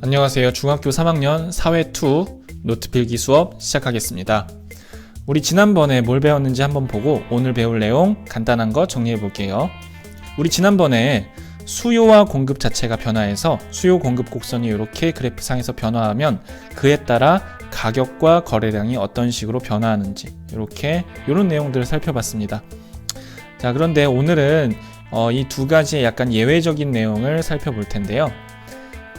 안녕하세요. 중학교 3학년 사회2 노트 필기 수업 시작하겠습니다. 우리 지난번에 뭘 배웠는지 한번 보고 오늘 배울 내용 간단한 거 정리해 볼게요. 우리 지난번에 수요와 공급 자체가 변화해서 수요 공급 곡선이 이렇게 그래프상에서 변화하면 그에 따라 가격과 거래량이 어떤 식으로 변화하는지 이런 내용들을 살펴봤습니다. 자, 그런데 오늘은 이 두 가지의 약간 예외적인 내용을 살펴볼 텐데요.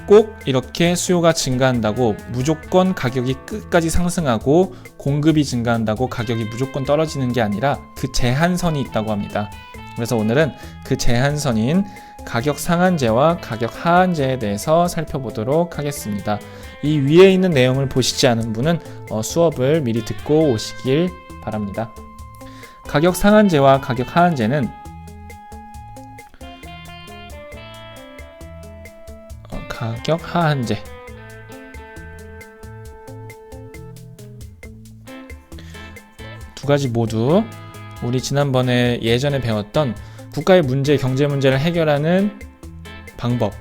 꼭 이렇게 수요가 증가한다고 무조건 가격이 끝까지 상승하고 공급이 증가한다고 가격이 무조건 떨어지는 게 아니라 그 제한선이 있다고 합니다. 그래서 오늘은 그 제한선인 가격 상한제와 가격 하한제에 대해서 살펴보도록 하겠습니다. 이 위에 있는 내용을 보시지 않은 분은 수업을 미리 듣고 오시길 바랍니다. 가격 상한제와 가격 하한제는 가격 하한제 두 가지 모두 우리 지난번에 예전에 배웠던 국가의 문제, 경제 문제를 해결하는 방법,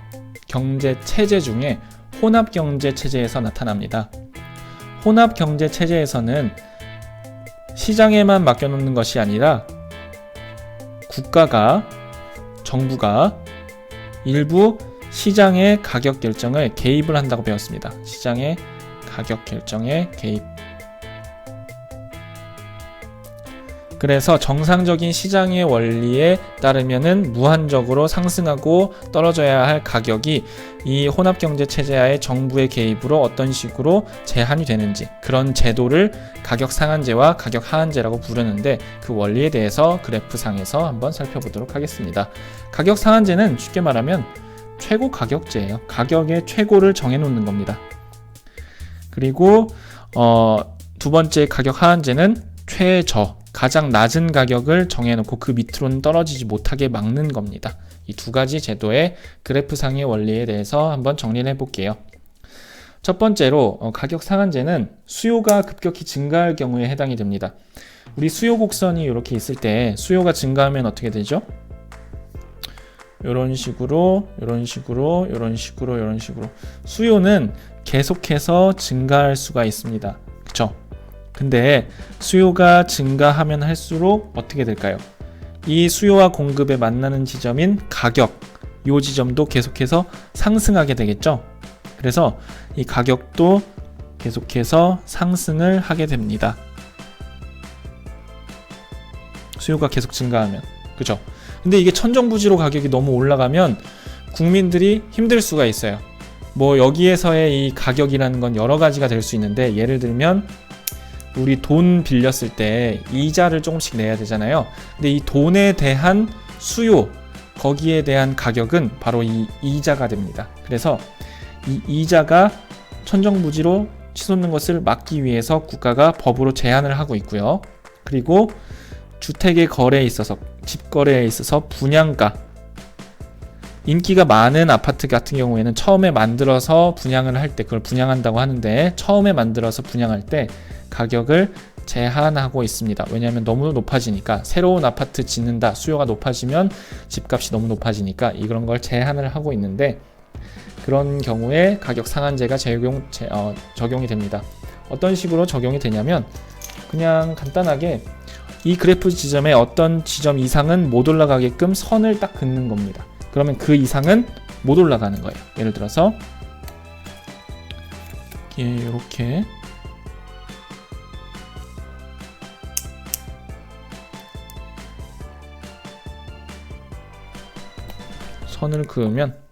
경제 체제 중에 혼합 경제 체제에서 나타납니다. 혼합 경제 체제에서는 시장에만 맡겨놓는 것이 아니라 국가가, 정부가 일부 시장의 가격 결정을 개입을 한다고 배웠습니다. 시장의 가격 결정에 개입. 그래서 정상적인 시장의 원리에 따르면은 무한적으로 상승하고 떨어져야 할 가격이 이 혼합경제 체제하에 정부의 개입으로 어떤 식으로 제한이 되는지, 그런 제도를 가격 상한제와 가격 하한제라고 부르는데 그 원리에 대해서 그래프상에서 한번 살펴보도록 하겠습니다. 가격 상한제는 쉽게 말하면 최고 가격제예요. 가격의 최고를 정해놓는 겁니다. 그리고 두 번째 가격 하한제는 최저, 가장 낮은 가격을 정해놓고 그 밑으로는 떨어지지 못하게 막는 겁니다. 이 두 가지 제도의 그래프상의 원리에 대해서 한번 정리를 해볼게요. 첫 번째로 가격 상한제는 수요가 급격히 증가할 경우에 해당이 됩니다. 우리 수요 곡선이 이렇게 있을 때 수요가 증가하면 어떻게 되죠? 이런 식으로 수요는 계속해서 증가할 수가 있습니다. 그쵸? 근데 수요가 증가하면 할수록 어떻게 될까요? 이 수요와 공급에 만나는 지점인 가격, 이 지점도 계속해서 상승하게 되겠죠? 그래서 이 가격도 계속해서 상승을 하게 됩니다. 수요가 계속 증가하면. 그죠? 근데 이게 천정부지로 가격이 너무 올라가면 국민들이 힘들 수가 있어요. 뭐 여기에서의 이 가격이라는 건 여러 가지가 될 수 있는데, 예를 들면 우리 돈 빌렸을 때 이자를 조금씩 내야 되잖아요. 근데 이 돈에 대한 수요, 거기에 대한 가격은 바로 이 이자가 됩니다. 그래서 이 이자가 천정부지로 치솟는 것을 막기 위해서 국가가 법으로 제한을 하고 있고요. 그리고 주택의 거래에 있어서, 집 거래에 있어서 분양가, 인기가 많은 아파트 같은 경우에는 처음에 만들어서 분양을 할 때, 그걸 분양한다고 하는데 처음에 만들어서 분양할 때 가격을 제한하고 있습니다. 왜냐하면 너무 높아지니까, 새로운 아파트 짓는다, 수요가 높아지면 집값이 너무 높아지니까 이런 걸 제한을 하고 있는데, 그런 경우에 가격 상한제가 적용이 됩니다. 어떤 식으로 적용이 되냐면, 그냥 간단하게 이 그래프 지점에 어떤 지점 이상은 못 올라가게끔 선을 딱 긋는 겁니다. 그러면 그 이상은 못 올라가는 거예요. 예를 들어서 이렇게 선을 그으면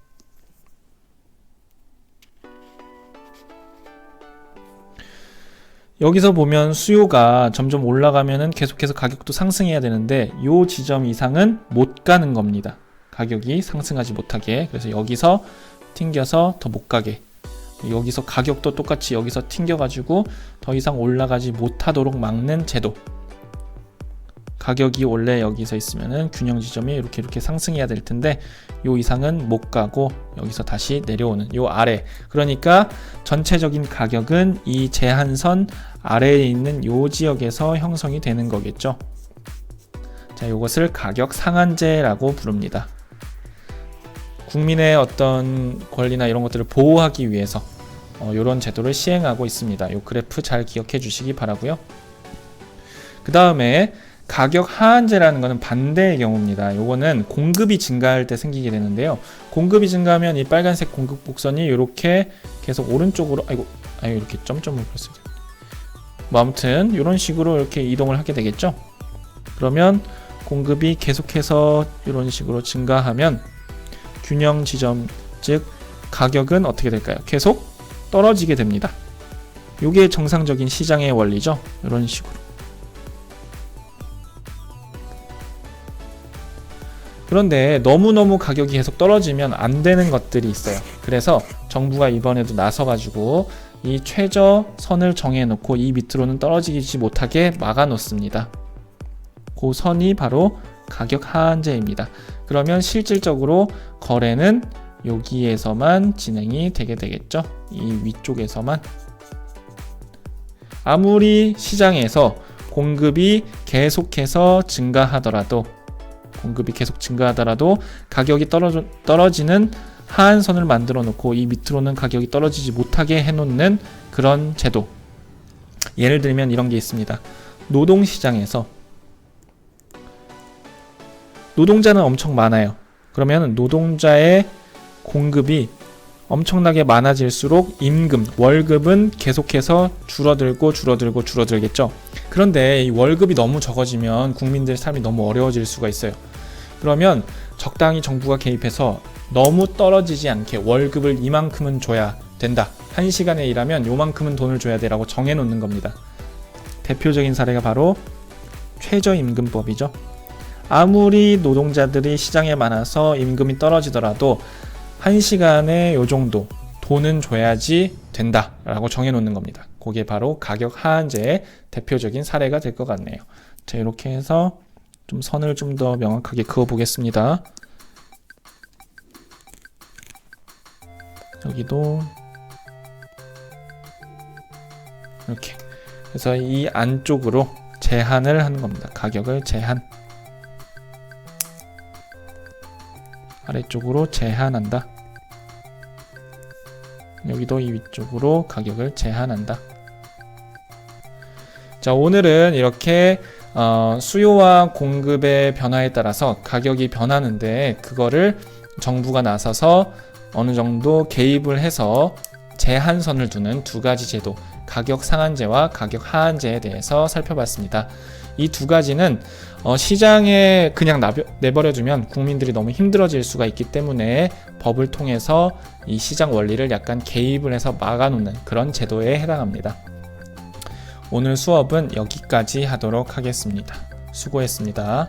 여기서 보면 수요가 점점 올라가면은 계속해서 가격도 상승해야 되는데 요 지점 이상은 못 가는 겁니다. 가격이 상승하지 못하게. 그래서 여기서 튕겨서 더 못 가게. 여기서 가격도 똑같이 여기서 튕겨가지고 더 이상 올라가지 못하도록 막는 제도. 가격이 원래 여기서 있으면은 균형 지점이 이렇게 상승해야 될 텐데 요 이상은 못 가고 여기서 다시 내려오는 요 아래. 그러니까 전체적인 가격은 이 제한선 아래에 있는 요 지역에서 형성이 되는 거겠죠. 자, 요것을 가격 상한제라고 부릅니다. 국민의 어떤 권리나 이런 것들을 보호하기 위해서 이런 제도를 시행하고 있습니다. 이 그래프 잘 기억해 주시기 바라고요. 그 다음에 가격 하한제라는 것은 반대의 경우입니다. 요거는 공급이 증가할 때 생기게 되는데요. 공급이 증가하면 이 빨간색 공급 곡선이 이렇게 계속 오른쪽으로 이렇게 점점을 그렸어요. 뭐 아무튼 이런 식으로 이렇게 이동을 하게 되겠죠. 그러면 공급이 계속해서 이런 식으로 증가하면 균형 지점, 즉 가격은 어떻게 될까요? 계속 떨어지게 됩니다. 이게 정상적인 시장의 원리죠. 이런 식으로. 그런데 너무너무 가격이 계속 떨어지면 안 되는 것들이 있어요. 그래서 정부가 이번에도 나서가지고 이 최저선을 정해놓고 이 밑으로는 떨어지지 못하게 막아놓습니다. 그 선이 바로 가격 하한제입니다. 그러면 실질적으로 거래는 여기에서만 진행이 되게 되겠죠. 이 위쪽에서만. 아무리 시장에서 공급이 계속해서 증가하더라도 가격이 떨어지는 하한선을 만들어 놓고 이 밑으로는 가격이 떨어지지 못하게 해놓는 그런 제도. 예를 들면 이런 게 있습니다. 노동시장에서 노동자는 엄청 많아요. 그러면 노동자의 공급이 엄청나게 많아질수록 임금, 월급은 계속해서 줄어들겠죠. 그런데 이 월급이 너무 적어지면 국민들 삶이 너무 어려워질 수가 있어요. 그러면 적당히 정부가 개입해서 너무 떨어지지 않게 월급을 이만큼은 줘야 된다. 1시간에 일하면 요만큼은 돈을 줘야 돼라고 정해놓는 겁니다. 대표적인 사례가 바로 최저임금법이죠. 아무리 노동자들이 시장에 많아서 임금이 떨어지더라도 1시간에 요 정도 돈은 줘야지 된다라고 정해놓는 겁니다. 그게 바로 가격 하한제의 대표적인 사례가 될 것 같네요. 자, 이렇게 해서 좀 선을 좀 더 명확하게 그어 보겠습니다. 여기도 이렇게. 그래서 이 안쪽으로 제한을 하는 겁니다. 가격을 제한. 아래쪽으로 제한한다. 여기도 이 위쪽으로 가격을 제한한다. 자, 오늘은 이렇게 수요와 공급의 변화에 따라서 가격이 변하는데 그거를 정부가 나서서 어느 정도 개입을 해서 제한선을 두는 두 가지 제도, 가격 상한제와 가격 하한제에 대해서 살펴봤습니다. 이 두 가지는 시장에 그냥 내버려두면 국민들이 너무 힘들어질 수가 있기 때문에 법을 통해서 이 시장 원리를 약간 개입을 해서 막아놓는 그런 제도에 해당합니다. 오늘 수업은 여기까지 하도록 하겠습니다. 수고했습니다.